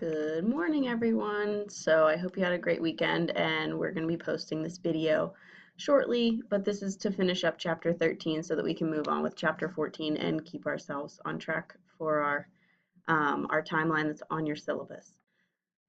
Good morning, everyone. So I hope you had a great weekend, and we're going to be posting this video shortly, but this is to finish up Chapter 13 so that we can move on with Chapter 14 and keep ourselves on track for our timeline that's on your syllabus.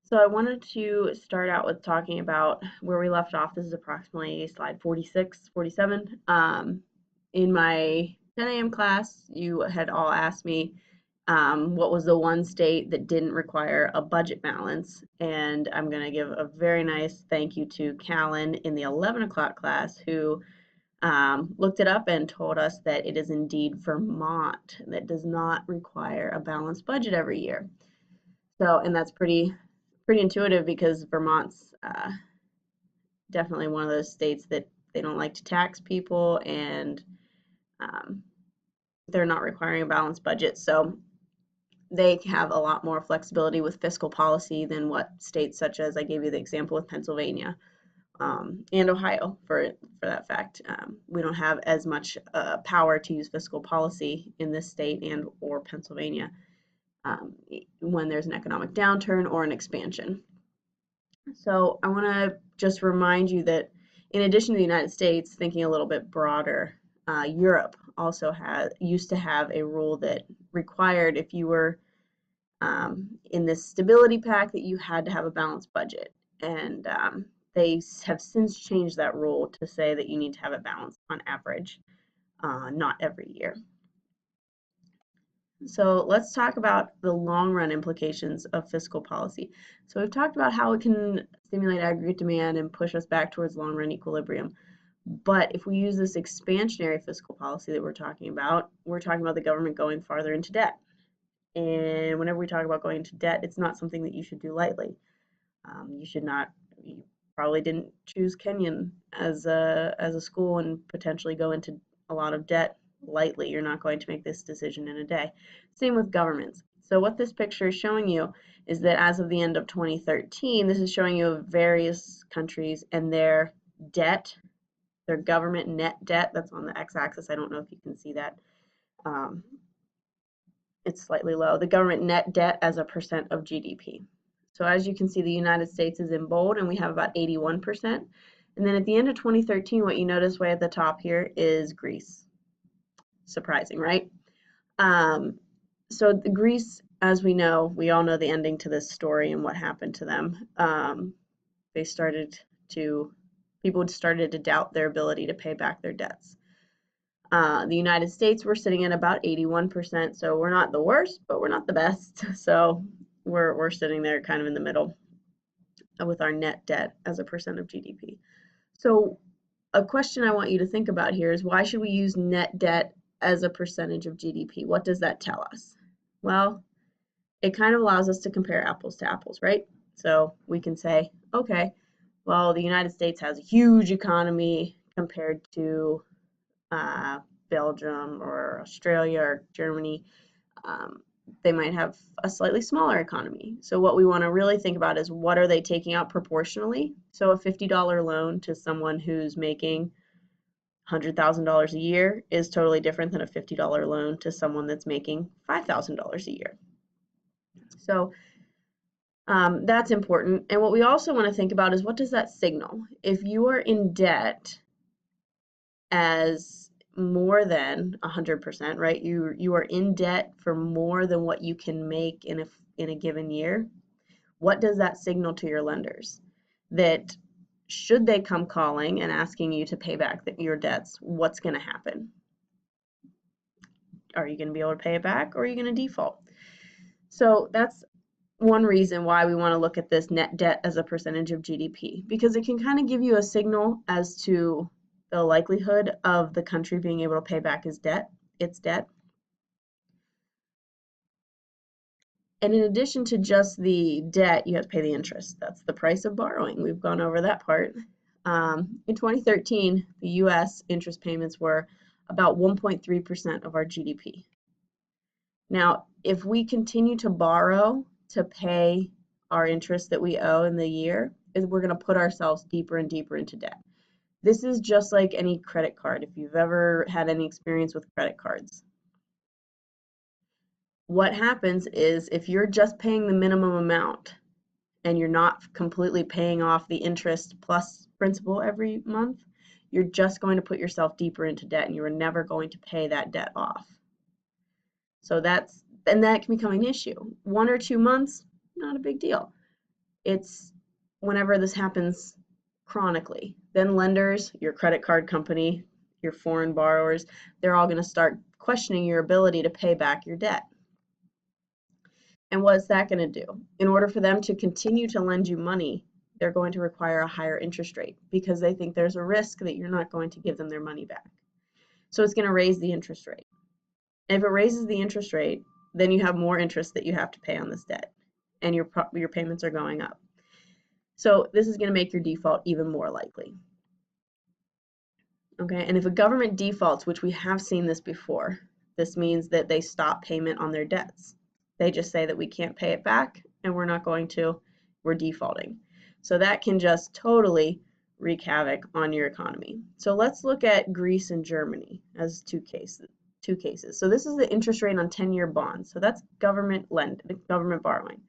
So I wanted to start out with talking about where we left off. This is approximately slide 46, 47. In my 10 a.m. class, you had all asked me what was the one state that didn't require a budget balance, and I'm going to give a very nice thank you to Callan in the 11 o'clock class who looked it up and told us that it is indeed Vermont that does not require a balanced budget every year. So, and that's pretty intuitive because Vermont's definitely one of those states that they don't like to tax people, and they're not requiring a balanced budget. So they have a lot more flexibility with fiscal policy than what states such as I gave you the example of Pennsylvania and Ohio for that fact. We don't have as much power to use fiscal policy in this state and or Pennsylvania when there's an economic downturn or an expansion. So I want to just remind you that in addition to the United States, thinking a little bit broader, Europe also used to have a rule that required if you were in this stability pact that you had to have a balanced budget. And they have since changed that rule to say that you need to have it balanced on average, not every year. So let's talk about the long run implications of fiscal policy. So we've talked about how it can stimulate aggregate demand and push us back towards long run equilibrium. But if we use this expansionary fiscal policy that we're talking about the government going farther into debt. And whenever we talk about going into debt, it's not something that you should do lightly. You probably didn't choose Kenyon as a school and potentially go into a lot of debt lightly. You're not going to make this decision in a day. Same with governments. So what this picture is showing you is that as of the end of 2013, this is showing you various countries and their debt, their government net debt. That's on the x-axis. I don't know if you can see that. It's slightly low. The government net debt as a percent of GDP. So as you can see, the United States is in bold, and we have about 81%. And then at the end of 2013, what you notice way at the top here is Greece. Surprising, right? So Greece, as we all know the ending to this story and what happened to them. People started to doubt their ability to pay back their debts. The United States, we're sitting at about 81%, so we're not the worst, but we're not the best. So we're sitting there kind of in the middle with our net debt as a percent of GDP. So a question I want you to think about here is, why should we use net debt as a percentage of GDP? What does that tell us? Well, it kind of allows us to compare apples to apples, right? So we can say, okay, well, the United States has a huge economy compared to Belgium or Australia or Germany. They might have a slightly smaller economy. So what we want to really think about is, what are they taking out proportionally? So a $50 loan to someone who's making $100,000 a year is totally different than a $50 loan to someone that's making $5,000 a year. So that's important. And what we also want to think about is, what does that signal? If you are in debt as more than 100%, right? You are in debt for more than what you can make in a given year. What does that signal to your lenders? That should they come calling and asking you to pay back your debts, what's going to happen? Are you going to be able to pay it back, or are you going to default? So that's one reason why we want to look at this net debt as a percentage of GDP, because it can kind of give you a signal as to the likelihood of the country being able to pay back its debt. And in addition to just the debt, you have to pay the interest. That's the price of borrowing. We've gone over that part. In 2013, the U.S. interest payments were about 1.3% of our GDP. Now, if we continue to borrow to pay our interest that we owe in the year, we're going to put ourselves deeper and deeper into debt. This is just like any credit card, if you've ever had any experience with credit cards. what happens is if you're just paying the minimum amount and you're not completely paying off the interest plus principal every month, you're just going to put yourself deeper into debt and you are never going to pay that debt off. So that can become an issue. 1 or 2 months, not a big deal. It's whenever this happens chronically, then lenders, your credit card company, your foreign borrowers, they're all going to start questioning your ability to pay back your debt. And what's that going to do? In order for them to continue to lend you money, they're going to require a higher interest rate because they think there's a risk that you're not going to give them their money back. So it's going to raise the interest rate. And if it raises the interest rate, then you have more interest that you have to pay on this debt, and your payments are going up. So this is going to make your default even more likely. Okay, and if a government defaults, which we have seen this before, this means that they stop payment on their debts. They just say that we can't pay it back and we're not going to, we're defaulting. So that can just totally wreak havoc on your economy. So let's look at Greece and Germany as two cases. So this is the interest rate on 10-year bonds. So that's government borrowing.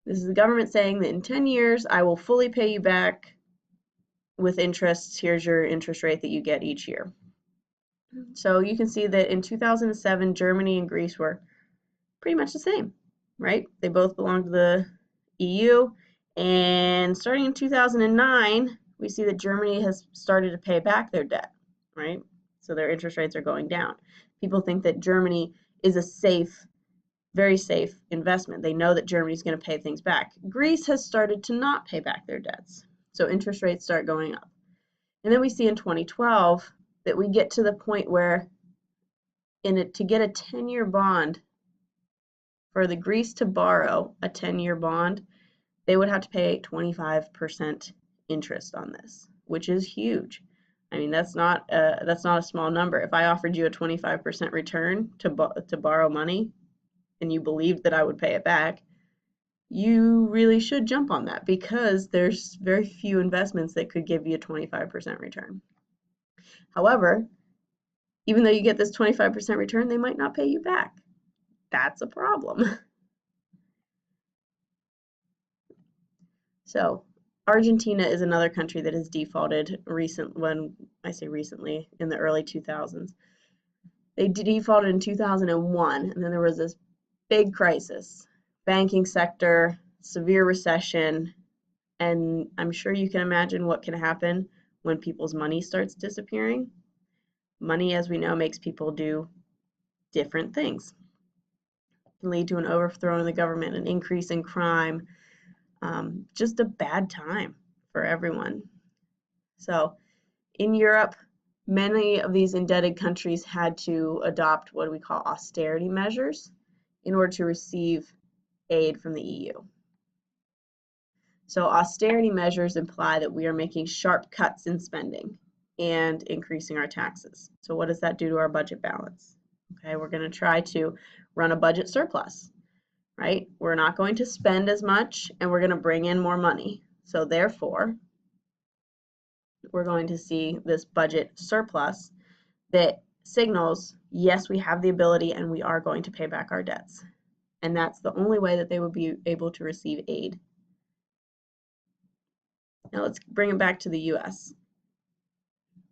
This is the government saying that in 10 years, I will fully pay you back with interest. Here's your interest rate that you get each year. So you can see that in 2007, Germany and Greece were pretty much the same, right? They both belong to the EU. And starting in 2009, we see that Germany has started to pay back their debt, right? So their interest rates are going down. People think that Germany is a safe, very safe investment. They know that Germany's going to pay things back. Greece has started to not pay back their debts. So interest rates start going up. And then we see in 2012 that we get to the point where to get a 10-year bond, for the Greece to borrow a 10-year bond, they would have to pay 25% interest on this, which is huge. I mean, that's not a small number. If I offered you a 25% return to borrow money and you believed that I would pay it back, you really should jump on that because there's very few investments that could give you a 25% return. However, even though you get this 25% return, they might not pay you back. That's a problem. So Argentina is another country that has defaulted when I say recently, in the early 2000s. They defaulted in 2001, and then there was this big crisis, banking sector, severe recession, and I'm sure you can imagine what can happen when people's money starts disappearing. Money, as we know, makes people do different things. It can lead to an overthrow in the government, an increase in crime, just a bad time for everyone. So in Europe, many of these indebted countries had to adopt what we call austerity measures in order to receive aid from the EU. So austerity measures imply that we are making sharp cuts in spending and increasing our taxes. So what does that do to our budget balance? Okay, we're going to try to run a budget surplus, right? We're not going to spend as much and we're going to bring in more money. So therefore, we're going to see this budget surplus that signals, yes, we have the ability and we are going to pay back our debts. And that's the only way that they would be able to receive aid. Now let's bring it back to the US.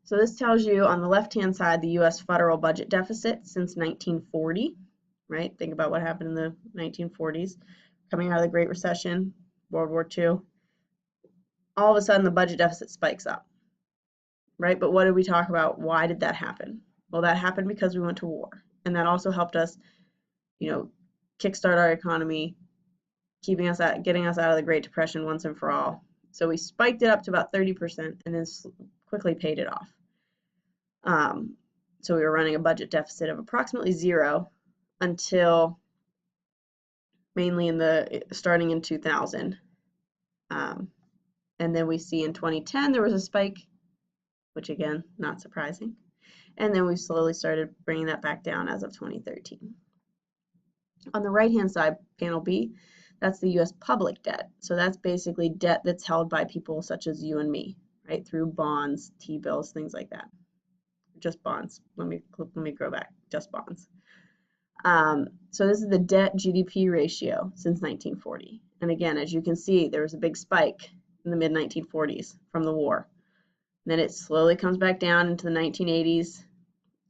So this tells you on the left-hand side the US federal budget deficit since 1940, right? Think about what happened in the 1940s, coming out of the Great Recession, World War II. All of a sudden the budget deficit spikes up, right? But what did we talk about? Why did that happen? Well, that happened because we went to war, and that also helped us, kickstart our economy, getting us out of the Great Depression once and for all. So we spiked it up to about 30% and then quickly paid it off. So we were running a budget deficit of approximately 0 until mainly starting in 2000. And then we see in 2010 there was a spike, which again, not surprising. And then we slowly started bringing that back down as of 2013. On the right-hand side, panel B, that's the U.S. public debt. So that's basically debt that's held by people such as you and me, right? Through bonds, T-bills, things like that. Just bonds. Let me go back. Just bonds. So this is the debt GDP ratio since 1940. And again, as you can see, there was a big spike in the mid-1940s from the war. And then it slowly comes back down into the 1980s.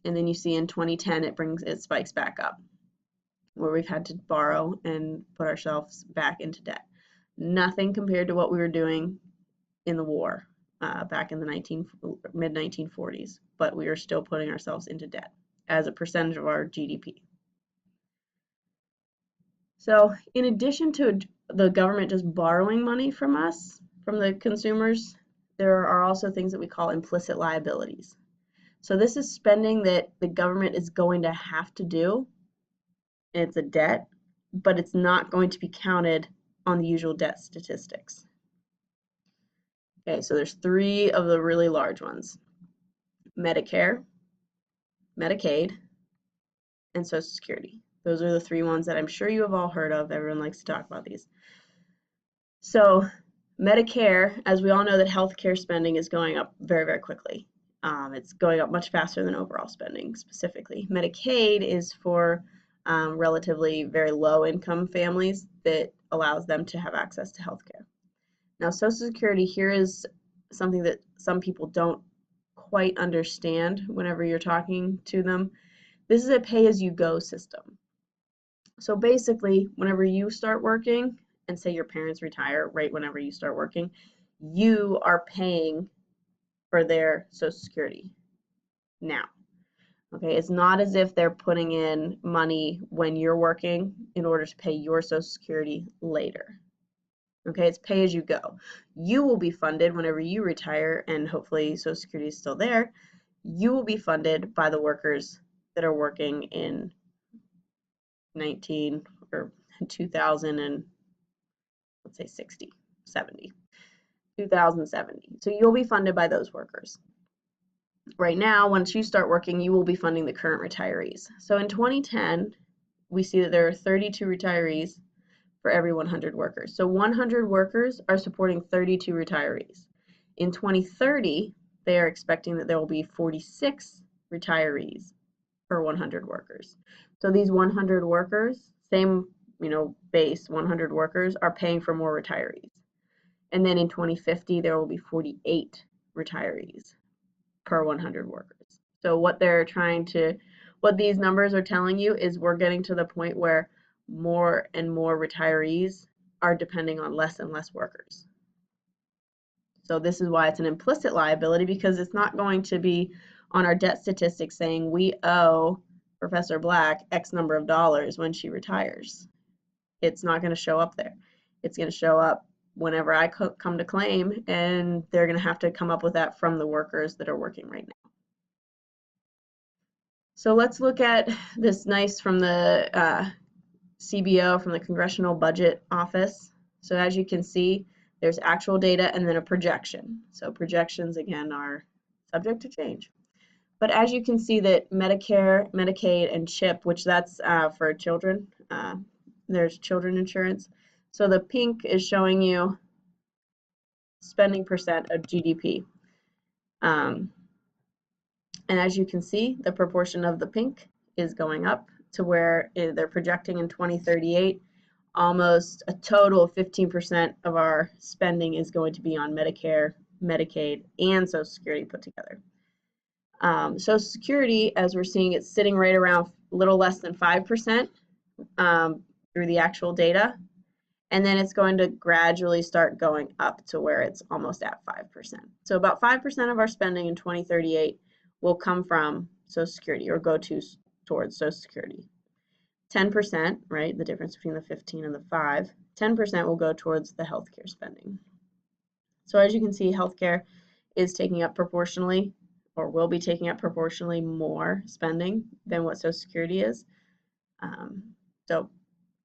And then you see in 2010, it spikes back up, where we've had to borrow and put ourselves back into debt. Nothing compared to what we were doing in the war back in the mid-1940s, but we are still putting ourselves into debt as a percentage of our GDP. So in addition to the government just borrowing money from us, from the consumers, there are also things that we call implicit liabilities. So this is spending that the government is going to have to do. It's a debt, but it's not going to be counted on the usual debt statistics. Okay, so there's three of the really large ones: Medicare, Medicaid, and Social Security. Those are the three ones that I'm sure you have all heard of. Everyone likes to talk about these. So Medicare, as we all know, that healthcare spending is going up very, very quickly. It's going up much faster than overall spending specifically. Medicaid is for relatively very low income families that allows them to have access to healthcare. Now, Social Security, here is something that some people don't quite understand whenever you're talking to them. This is a pay-as-you-go system. So basically, whenever you start working, and say your parents retire right whenever you start working, you are paying for their Social Security now. Okay, it's not as if they're putting in money when you're working in order to pay your Social Security later. Okay, it's pay as you go. You will be funded whenever you retire, and hopefully Social Security is still there. You will be funded by the workers that are working in 2000 and let's say 2070. So you'll be funded by those workers. Right now, once you start working, you will be funding the current retirees. So in 2010, we see that there are 32 retirees for every 100 workers. So 100 workers are supporting 32 retirees. In 2030, they are expecting that there will be 46 retirees per 100 workers. So these 100 workers, same base 100 workers, are paying for more retirees. And then in 2050, there will be 48 retirees per 100 workers. So what these numbers are telling you is we're getting to the point where more and more retirees are depending on less and less workers. So this is why it's an implicit liability, because it's not going to be on our debt statistics saying we owe Professor Black X number of dollars when she retires. It's not going to show up there. It's going to show up whenever I come to claim, and they're going to have to come up with that from the workers that are working right now. So let's look at this nice from the CBO, from the Congressional Budget Office. So as you can see, there's actual data and then a projection. So projections, again, are subject to change. But as you can see that Medicare, Medicaid, and CHIP, which that's for children, there's children insurance. So the pink is showing you spending percent of GDP. And as you can see, the proportion of the pink is going up to where they're projecting in 2038, almost a total of 15% of our spending is going to be on Medicare, Medicaid, and Social Security put together. Social Security, as we're seeing, it's sitting right around a little less than 5% through the actual data. And then it's going to gradually start going up to where it's almost at 5%. So about 5% of our spending in 2038 will come from Social Security or go towards Social Security. 10%, right, the difference between the 15 and the 5, 10% will go towards the healthcare spending. So as you can see, healthcare is taking up proportionally, or will be taking up proportionally more spending than what Social Security is. So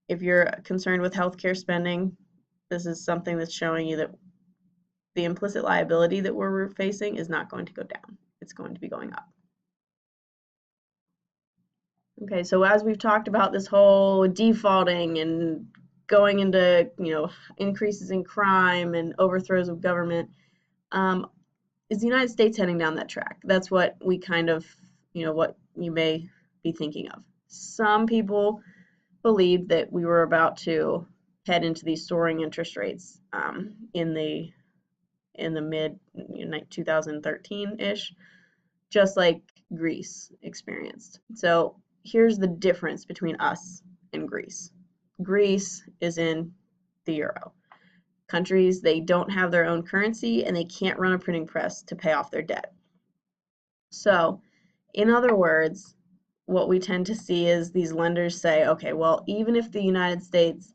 if you're concerned with healthcare spending, this is something that's showing you that the implicit liability that we're facing is not going to go down. It's going to be going up. Okay, so as we've talked about this whole defaulting and going into, increases in crime and overthrows of government, is the United States heading down that track? That's what we kind of, what you may be thinking of. Some people believed that we were about to head into these soaring interest rates in the mid 2013-ish, just like Greece experienced. So here's the difference between us and Greece. Greece is in the euro. Countries, they don't have their own currency and they can't run a printing press to pay off their debt. So, in other words, what we tend to see is these lenders say, okay, well, even if the United States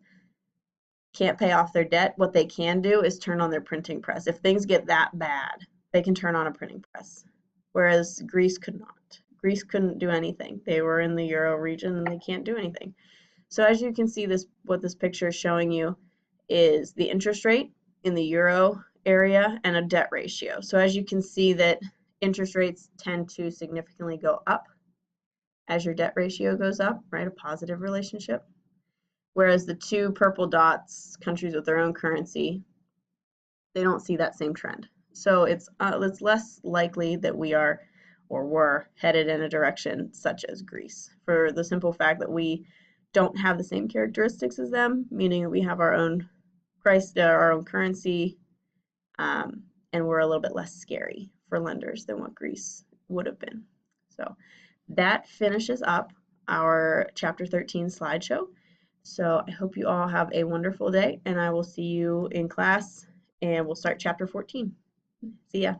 can't pay off their debt, what they can do is turn on their printing press. If things get that bad, they can turn on a printing press, whereas Greece could not. Greece couldn't do anything. They were in the euro region and they can't do anything. So as you can see, what this picture is showing you is the interest rate in the euro area and a debt ratio. So as you can see that interest rates tend to significantly go up as your debt ratio goes up, right? A positive relationship. Whereas the two purple dots, countries with their own currency, they don't see that same trend. So it's less likely that we are or were headed in a direction such as Greece, for the simple fact that we don't have the same characteristics as them, meaning that we have our own price, our own currency, and we're a little bit less scary for lenders than what Greece would have been. So that finishes up our Chapter 13 slideshow. So I hope you all have a wonderful day, and I will see you in class, and we'll start Chapter 14. See ya.